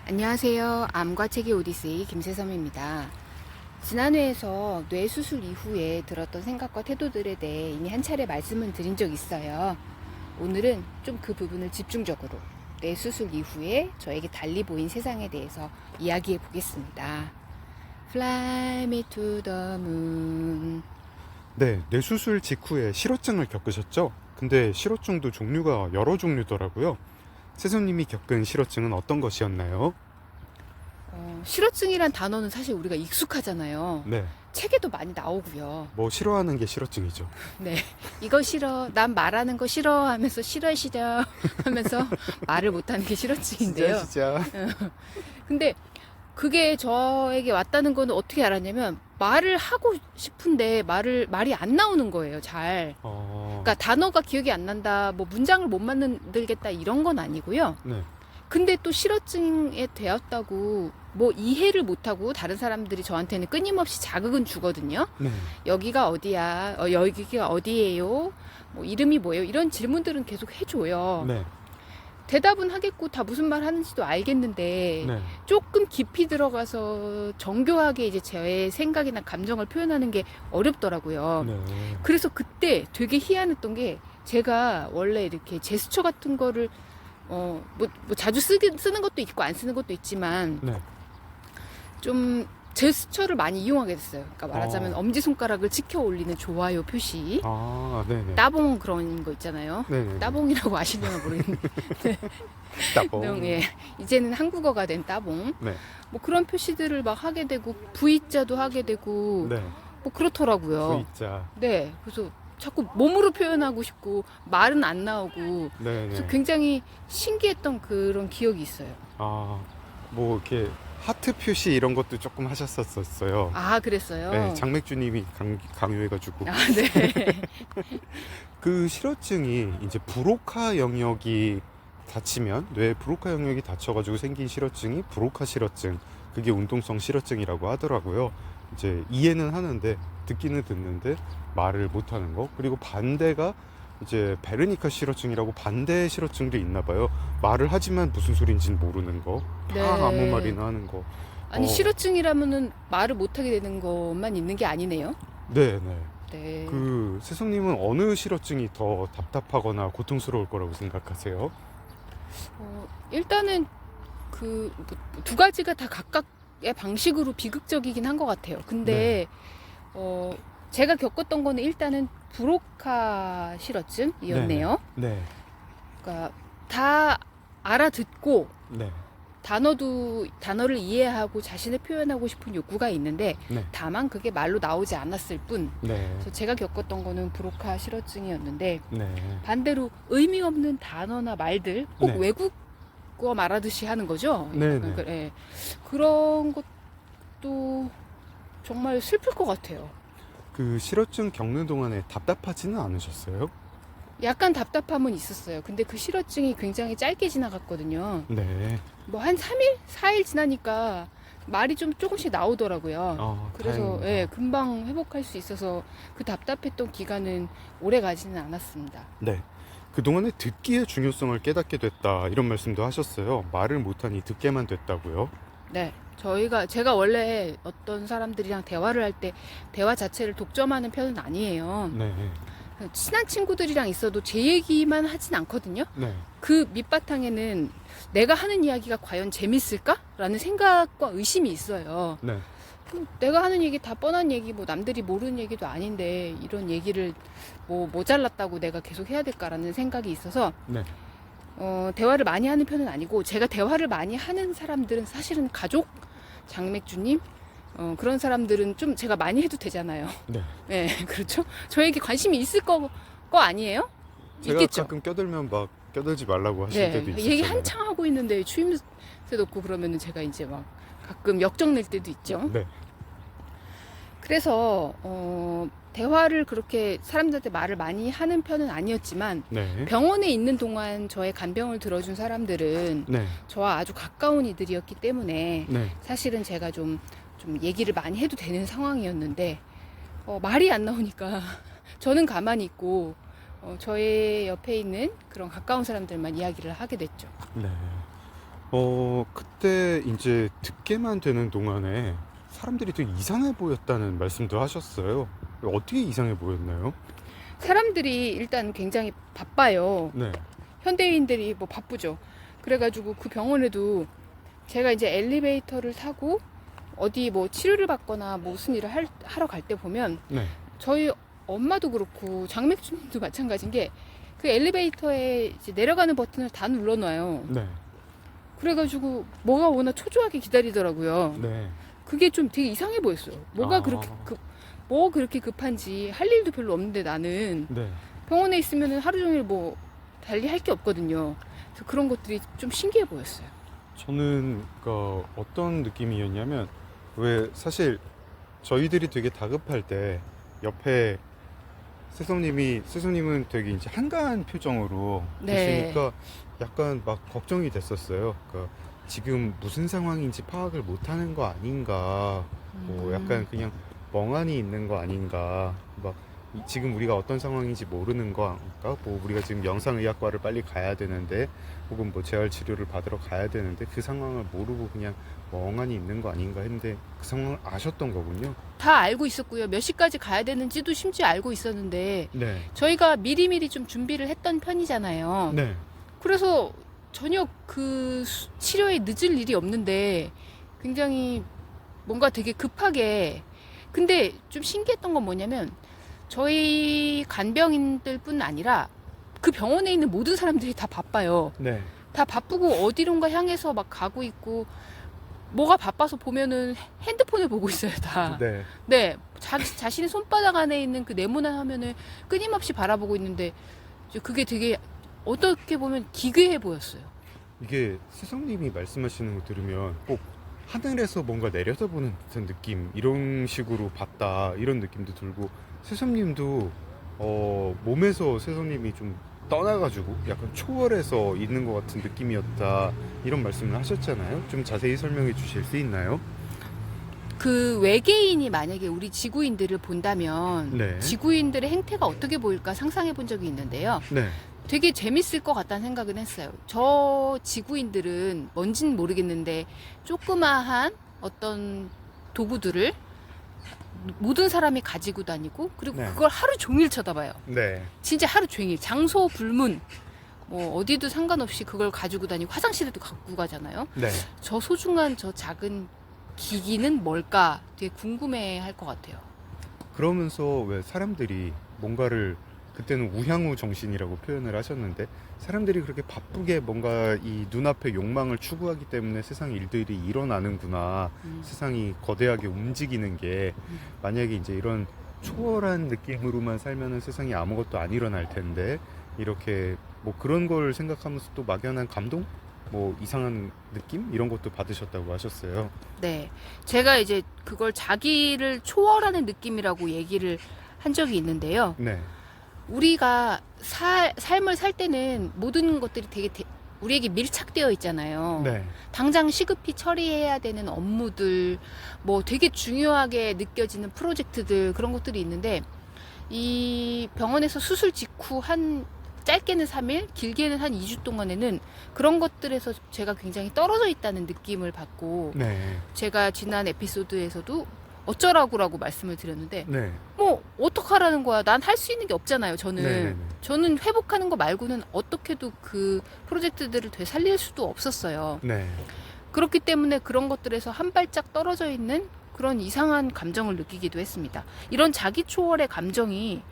안녕하세요. 암과 책의 오디세이 김세섬입니다. 지난 회에서 뇌 수술 이후에 들었던 생각과 태도들에 대해 이미 한 차례 말씀을 드린 적 있어요. 오늘은 좀 그 부분을 집중적으로 뇌 수술 이후에 저에게 달리 보인 세상에 대해서 이야기해 보겠습니다. Fly me to the moon. 네, 뇌수술 직후에 실어증을 겪으셨죠? 근데 실어증도 종류가 여러 종류더라고요. 세손님이 겪은 실어증은 어떤 것이었나요? 실어증이란 단어는 사실 우리가 익숙하잖아요. 네, 책에도 많이 나오고요. 뭐 싫어하는 게 실어증이죠. 네, 이거 싫어. 난 말하는 거 싫어 하면서 싫어 하면서 말을 못하는 게 싫어증인데요. 진짜. 근데 그게 저에게 왔다는 거는 어떻게 알았냐면 말을 하고 싶은데 말이 안 나오는 거예요. 잘. 그러니까 단어가 기억이 안 난다, 뭐 문장을 못 만들겠다 이런 건 아니고요. 네, 근데 또 실어증에 되었다고 뭐 이해를 못하고 다른 사람들이 저한테는 끊임없이 자극은 주거든요. 네, 여기가 어디야? 여기가 어디예요? 뭐 이름이 뭐예요? 이런 질문들은 계속 해줘요. 네, 대답은 하겠고 다 무슨 말 하는지도 알겠는데 네. 조금 깊이 들어가서 정교하게 이제 제 생각이나 감정을 표현하는 게 어렵더라고요. 네. 그래서 그때 되게 희한했던 게 제가 원래 이렇게 제스처 같은 거를 뭐 자주 쓰는 것도 있고 안 쓰는 것도 있지만 네. 좀 제스처를 많이 이용하게 됐어요. 그러니까 말하자면 어. 엄지손가락을 치켜 올리는 좋아요 표시, 네네. 따봉 그런 거 있잖아요. 네네. 따봉이라고 아시려나 모르겠는데 따봉. 예. 이제는 한국어가 된 따봉. 네, 뭐 그런 표시들을 막 하게 되고 V자도 하게 되고 네. 뭐 그렇더라고요. V자. 네. 그래서 자꾸 몸으로 표현하고 싶고 말은 안 나오고 네네. 그래서 굉장히 신기했던 그런 기억이 있어요. 뭐 이렇게 하트 표시 이런 것도 조금 하셨었어요. 아, 그랬어요? 네, 장맥주님이 강요해가지고. 아, 네. 그 실어증이 이제 브로카 영역이 다치면, 뇌 브로카 영역이 다쳐가지고 생긴 실어증이 브로카 실어증, 그게 운동성 실어증이라고 하더라고요. 이제 이해는 하는데, 듣기는 듣는데 말을 못하는 거. 그리고 반대가 이제 베르니카 실어증이라고 반대 실어증도 있나 봐요. 말을 하지만 무슨 소리인지는 모르는 거. 다 네. 아무 말이나 하는 거. 아니, 실어증이라면은 말을 못하게 되는 것만 있는 게 아니네요. 네. 네. 그 세성님은 어느 실어증이 더 답답하거나 고통스러울 거라고 생각하세요? 일단은 그 두 가지가 다 각각의 방식으로 비극적이긴 한 것 같아요. 근데 제가 겪었던 거는 일단은 브로카 실어증이었네요. 네. 그러니까 다 알아듣고 네. 단어를 이해하고 자신을 표현하고 싶은 욕구가 있는데 네. 다만 그게 말로 나오지 않았을 뿐. 네. 그래서 제가 겪었던 거는 브로카 실어증이었는데 네. 반대로 의미 없는 단어나 말들 꼭 네. 외국어 말하듯이 하는 거죠. 네, 약간 네. 예. 그런 것도 정말 슬플 것 같아요. 그 실어증 겪는 동안에 답답하지는 않으셨어요? 약간 답답함은 있었어요. 근데 그 실어증이 굉장히 짧게 지나갔거든요. 네. 뭐 한 3일? 4일 지나니까 말이 좀 조금씩 나오더라고요. 그래서 다행입니다. 예, 금방 회복할 수 있어서 그 답답했던 기간은 오래 가지는 않았습니다. 네. 그동안에 듣기의 중요성을 깨닫게 됐다 이런 말씀도 하셨어요. 말을 못하니 듣게만 됐다고요? 네. 제가 원래 어떤 사람들이랑 대화를 할 때 대화 자체를 독점하는 편은 아니에요. 네. 친한 친구들이랑 있어도 제 얘기만 하진 않거든요. 네. 그 밑바탕에는 내가 하는 이야기가 과연 재밌을까? 라는 생각과 의심이 있어요. 네. 내가 하는 얘기 다 뻔한 얘기, 뭐 남들이 모르는 얘기도 아닌데 이런 얘기를 뭐 모자랐다고 내가 계속 해야 될까라는 생각이 있어서 네. 대화를 많이 하는 편은 아니고 제가 대화를 많이 하는 사람들은 사실은 가족, 장맥주님 그런 사람들은 좀 제가 많이 해도 되잖아요. 네. 네, 그렇죠. 저에게 관심이 있을 거 아니에요? 제가 있겠죠. 가끔 껴들면 막 껴들지 말라고 하실 때도 있었잖아요. 얘기 한창 하고 있는데 추임새 넣고 그러면은 제가 이제 막 가끔 역정 낼 때도 있죠. 네. 그래서 대화를 그렇게 사람들한테 말을 많이 하는 편은 아니었지만 네. 병원에 있는 동안 저의 간병을 들어준 사람들은 네. 저와 아주 가까운 이들이었기 때문에 네. 사실은 제가 좀 얘기를 많이 해도 되는 상황이었는데 말이 안 나오니까 저는 가만히 있고 저의 옆에 있는 그런 가까운 사람들만 이야기를 하게 됐죠. 네. 그때 이제 듣게만 되는 동안에 사람들이 되게 이상해 보였다는 말씀도 하셨어요. 어떻게 이상해 보였나요? 사람들이 일단 굉장히 바빠요. 네. 현대인들이 뭐 바쁘죠. 그래가지고 그 병원에도 제가 이제 엘리베이터를 타고 어디 뭐 치료를 받거나 뭐 무슨 일을 하러 갈 때 보면 네. 저희 엄마도 그렇고 장맥주님도 마찬가지인 게 그 엘리베이터에 이제 내려가는 버튼을 다 눌러놔요. 네. 그래가지고 뭐가 워낙 초조하게 기다리더라고요. 네. 그게 좀 되게 이상해 보였어요. 뭐가 아. 뭐 그렇게 급한지 할 일도 별로 없는데 나는 네. 병원에 있으면 하루 종일 뭐 달리 할 게 없거든요. 그래서 그런 것들이 좀 신기해 보였어요. 저는 어떤 느낌이었냐면 왜 사실 저희들이 되게 다급할 때 옆에 스승님은 되게 이제 한가한 표정으로 네. 계시니까 약간 막 걱정이 됐었어요. 그러니까 지금 무슨 상황인지 파악을 못하는 거 아닌가, 뭐 약간 그냥 멍하니 있는 거 아닌가, 막 지금 우리가 어떤 상황인지 모르는 거 아닐까, 뭐 우리가 지금 영상의학과를 빨리 가야 되는데, 혹은 뭐 재활 치료를 받으러 가야 되는데 그 상황을 모르고 그냥 멍하니 있는 거 아닌가 했는데 그 상황을 아셨던 거군요. 다 알고 있었고요. 몇 시까지 가야 되는지도 심지어 알고 있었는데 네. 저희가 미리미리 좀 준비를 했던 편이잖아요. 네. 그래서 전혀 그 치료에 늦을 일이 없는데 굉장히 뭔가 되게 급하게, 근데 좀 신기했던 건 뭐냐면 저희 간병인들 뿐 아니라 그 병원에 있는 모든 사람들이 다 바빠요. 네. 다 바쁘고 어디론가 향해서 막 가고 있고, 뭐가 바빠서 보면은 핸드폰을 보고 있어요, 다. 네. 네. 자신의 손바닥 안에 있는 그 네모난 화면을 끊임없이 바라보고 있는데 그게 되게 어떻게 보면 기괴해 보였어요. 이게 스승님이 말씀하시는 거 들으면 꼭 하늘에서 뭔가 내려다보는 듯한 느낌, 이런 식으로 봤다, 이런 느낌도 들고, 스승님도 몸에서 스승님이 좀 떠나가지고 약간 초월해서 있는 것 같은 느낌이었다, 이런 말씀을 하셨잖아요. 좀 자세히 설명해 주실 수 있나요? 그 외계인이 만약에 우리 지구인들을 본다면 네. 지구인들의 행태가 어떻게 보일까 상상해 본 적이 있는데요. 네. 되게 재밌을 것 같다는 생각은 했어요. 저 지구인들은 뭔진 모르겠는데 조그마한 어떤 도구들을 모든 사람이 가지고 다니고, 그리고 네. 그걸 하루 종일 쳐다봐요. 네. 진짜 하루 종일, 장소 불문 뭐 어디도 상관없이 그걸 가지고 다니고 화장실에도 갖고 가잖아요. 네. 저 소중한 저 작은 기기는 뭘까 되게 궁금해 할 것 같아요. 그러면서 왜 사람들이 뭔가를, 그때는 우향우 정신이라고 표현을 하셨는데, 사람들이 그렇게 바쁘게 뭔가 이 눈앞의 욕망을 추구하기 때문에 세상 일들이 일어나는구나, 세상이 거대하게 움직이는 게, 만약에 이제 이런 초월한 느낌으로만 살면은 세상에 아무것도 안 일어날 텐데, 이렇게 뭐 그런 걸 생각하면서 또 막연한 감동? 뭐 이상한 느낌? 이런 것도 받으셨다고 하셨어요. 네. 제가 이제 그걸 자기를 초월하는 느낌이라고 얘기를 한 적이 있는데요. 네. 우리가 삶을 살 때는 모든 것들이 되게 우리에게 밀착되어 있잖아요. 네. 당장 시급히 처리해야 되는 업무들, 뭐 되게 중요하게 느껴지는 프로젝트들, 그런 것들이 있는데, 이 병원에서 수술 직후 짧게는 3일, 길게는 한 2주 동안에는 그런 것들에서 제가 굉장히 떨어져 있다는 느낌을 받고, 네. 제가 지난 에피소드에서도 어쩌라고라고 말씀을 드렸는데, 네. 뭐 어떡하라는 거야. 난 할 수 있는 게 없잖아요. 네네네. 저는 회복하는 거 말고는 어떻게도 그 프로젝트들을 되살릴 수도 없었어요. 네. 그렇기 때문에 그런 것들에서 한 발짝 떨어져 있는 그런 이상한 감정을 느끼기도 했습니다. 이런 자기 초월의 감정이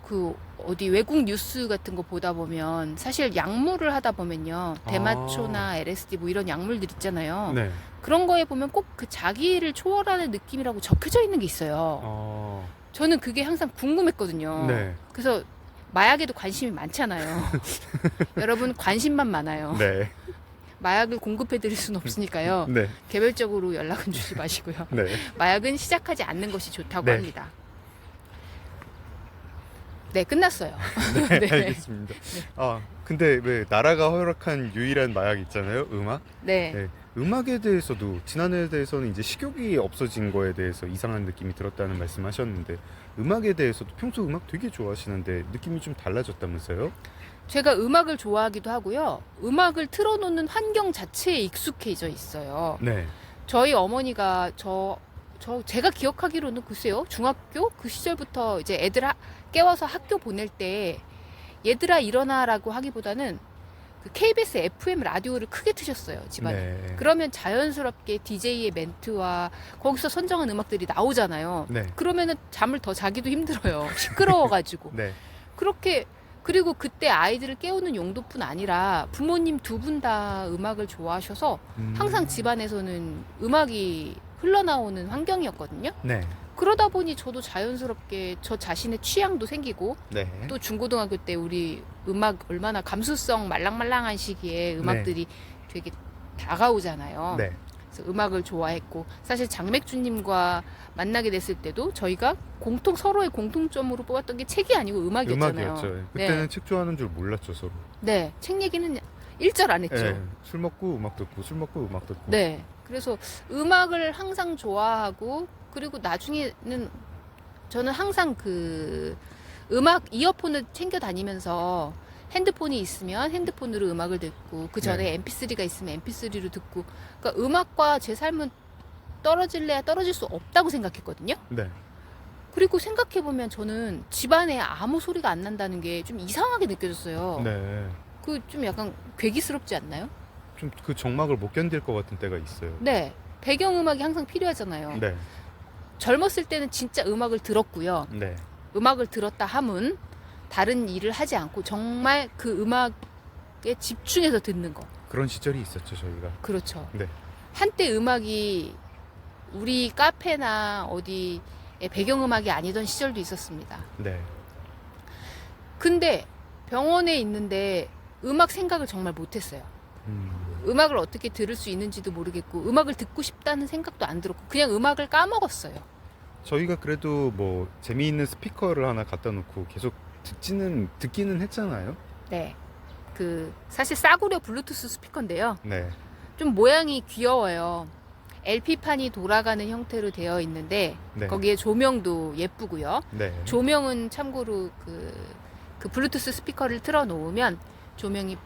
그 어디 외국 뉴스 같은 거 보다 보면, 사실 약물을 하다 보면요, 대마초나 LSD 뭐 이런 약물들 있잖아요. 네. 그런 거에 보면 꼭 그 자기를 초월하는 느낌이라고 적혀져 있는 게 있어요. 저는 그게 항상 궁금했거든요. 네. 그래서 마약에도 관심이 많잖아요. 여러분, 관심만 많아요. 네. 마약을 공급해 드릴 수는 없으니까요. 네. 개별적으로 연락은 주지 마시고요. 네. 마약은 시작하지 않는 것이 좋다고 네. 합니다. 네, 끝났어요. 네, 네. 알겠습니다. 근데 왜 나라가 허락한 유일한 마약 있잖아요, 음악? 네. 네. 음악에 대해서도 지난해에 대해서는 이제 식욕이 없어진 거에 대해서 이상한 느낌이 들었다는 말씀하셨는데, 음악에 대해서도 평소 음악 되게 좋아하시는데 느낌이 좀 달라졌다면서요? 제가 음악을 좋아하기도 하고요. 음악을 틀어놓는 환경 자체에 익숙해져 있어요. 네. 저희 어머니가 제가 기억하기로는 글쎄요. 중학교 그 시절부터 이제 깨워서 학교 보낼 때 얘들아 일어나라고 하기보다는 그 KBS FM 라디오를 크게 트셨어요. 집안에. 네. 그러면 자연스럽게 DJ의 멘트와 거기서 선정한 음악들이 나오잖아요. 네. 그러면은 잠을 더 자기도 힘들어요. 시끄러워가지고. 네. 그렇게 그리고 그때 아이들을 깨우는 용도뿐 아니라 부모님 두 분 다 음악을 좋아하셔서 항상 집안에서는 음악이 흘러나오는 환경이었거든요. 네. 그러다 보니 저도 자연스럽게 저 자신의 취향도 생기고 네. 또 중고등학교 때 우리 음악 얼마나 감수성 말랑말랑한 시기에 음악들이 되게 다가오잖아요. 네. 그래서 음악을 좋아했고 사실 장맥주님과 만나게 됐을 때도 저희가 서로의 공통점으로 뽑았던 게 책이 아니고 음악이었잖아요. 음악이었죠. 그때는 책 좋아하는 줄 몰랐죠, 서로. 네, 책 얘기는 일절 안 했죠. 네. 술 먹고 음악 듣고, 술 먹고 음악 듣고. 네, 그래서 음악을 항상 좋아하고 그리고 나중에는 저는 항상 그 음악 이어폰을 챙겨 다니면서 핸드폰이 있으면 핸드폰으로 음악을 듣고 그 전에 네. MP3가 있으면 MP3로 듣고 그러니까 음악과 제 삶은 떨어질래야 떨어질 수 없다고 생각했거든요. 네. 그리고 생각해보면 저는 집안에 아무 소리가 안 난다는 게 좀 이상하게 느껴졌어요. 네. 그 좀 약간 괴기스럽지 않나요? 좀 그 정막을 못 견딜 것 같은 때가 있어요. 네. 배경음악이 항상 필요하잖아요. 네. 젊었을 때는 진짜 음악을 들었고요. 네. 음악을 들었다 함은 다른 일을 하지 않고 정말 그 음악에 집중해서 듣는 거. 그런 시절이 있었죠, 저희가. 그렇죠. 네. 한때 음악이 우리 카페나 어디에 배경음악이 아니던 시절도 있었습니다. 네. 근데 병원에 있는데 음악 생각을 정말 못했어요. 음악을 어떻게 들을 수 있는지도 모르겠고 음악을 듣고 싶다는 생각도 안 들었고 그냥 음악을 까먹었어요. 저희가 그래도 뭐 재미있는 스피커를 하나 갖다 놓고 계속 듣기는 했잖아요. 네. 그 사실 싸구려 블루투스 스피커인데요. 네. 좀 모양이 귀여워요. LP판이 돌아가는 형태로 되어 있는데 네. 거기에 조명도 예쁘고요. 네. 조명은 참고로 그 블루투스 스피커를 틀어 놓으면 조명이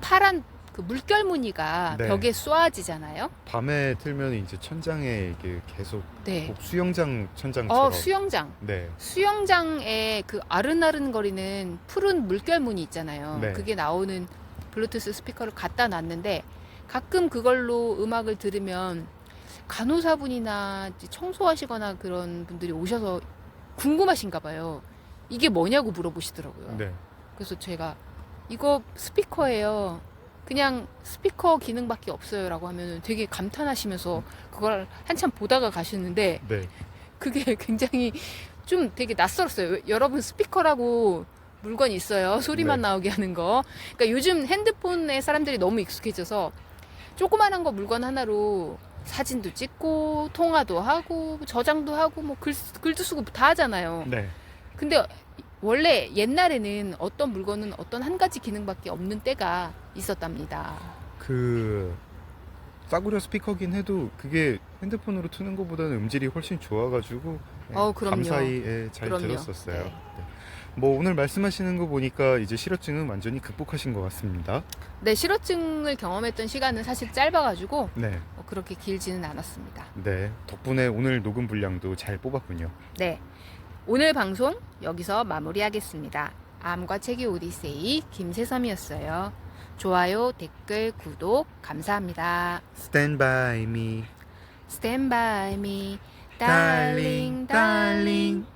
파란 그 물결 무늬가 네. 벽에 쏘아지잖아요. 밤에 틀면 이제 천장에 이게 계속 네. 꼭 수영장 천장처럼. 수영장. 네. 수영장에 그 아른아른거리는 푸른 물결 무늬 있잖아요. 네. 그게 나오는 블루투스 스피커를 갖다 놨는데 가끔 그걸로 음악을 들으면 간호사분이나 청소하시거나 그런 분들이 오셔서 궁금하신가 봐요. 이게 뭐냐고 물어보시더라고요. 네. 그래서 제가 이거 스피커예요. 그냥 스피커 기능밖에 없어요. 라고 하면 되게 감탄하시면서 그걸 한참 보다가 가시는데 네. 그게 굉장히 좀 되게 낯설었어요. 여러분 스피커라고 물건이 있어요. 소리만 네. 나오게 하는 거. 그러니까 요즘 핸드폰에 사람들이 너무 익숙해져서 조그마한 거 물건 하나로 사진도 찍고 통화도 하고 저장도 하고 뭐 글도 쓰고 다 하잖아요. 네. 근데 원래 옛날에는 어떤 물건은 어떤 한 가지 기능밖에 없는 때가 있었답니다. 그 싸구려 스피커긴 해도 그게 핸드폰으로 트는 것보다는 음질이 훨씬 좋아가지고 그럼요. 감사히 잘 그럼요. 들었었어요. 네. 네. 뭐 오늘 말씀하시는 거 보니까 이제 실어증은 완전히 극복하신 것 같습니다. 네, 실어증을 경험했던 시간은 사실 짧아가지고 네. 그렇게 길지는 않았습니다. 네. 덕분에 오늘 녹음 분량도 잘 뽑았군요. 네, 오늘 방송 여기서 마무리하겠습니다. 암과 책의 오디세이 김세섬이었어요. 좋아요, 댓글, 구독 감사합니다. Stand by me, Stand by me, darling, darling, darling.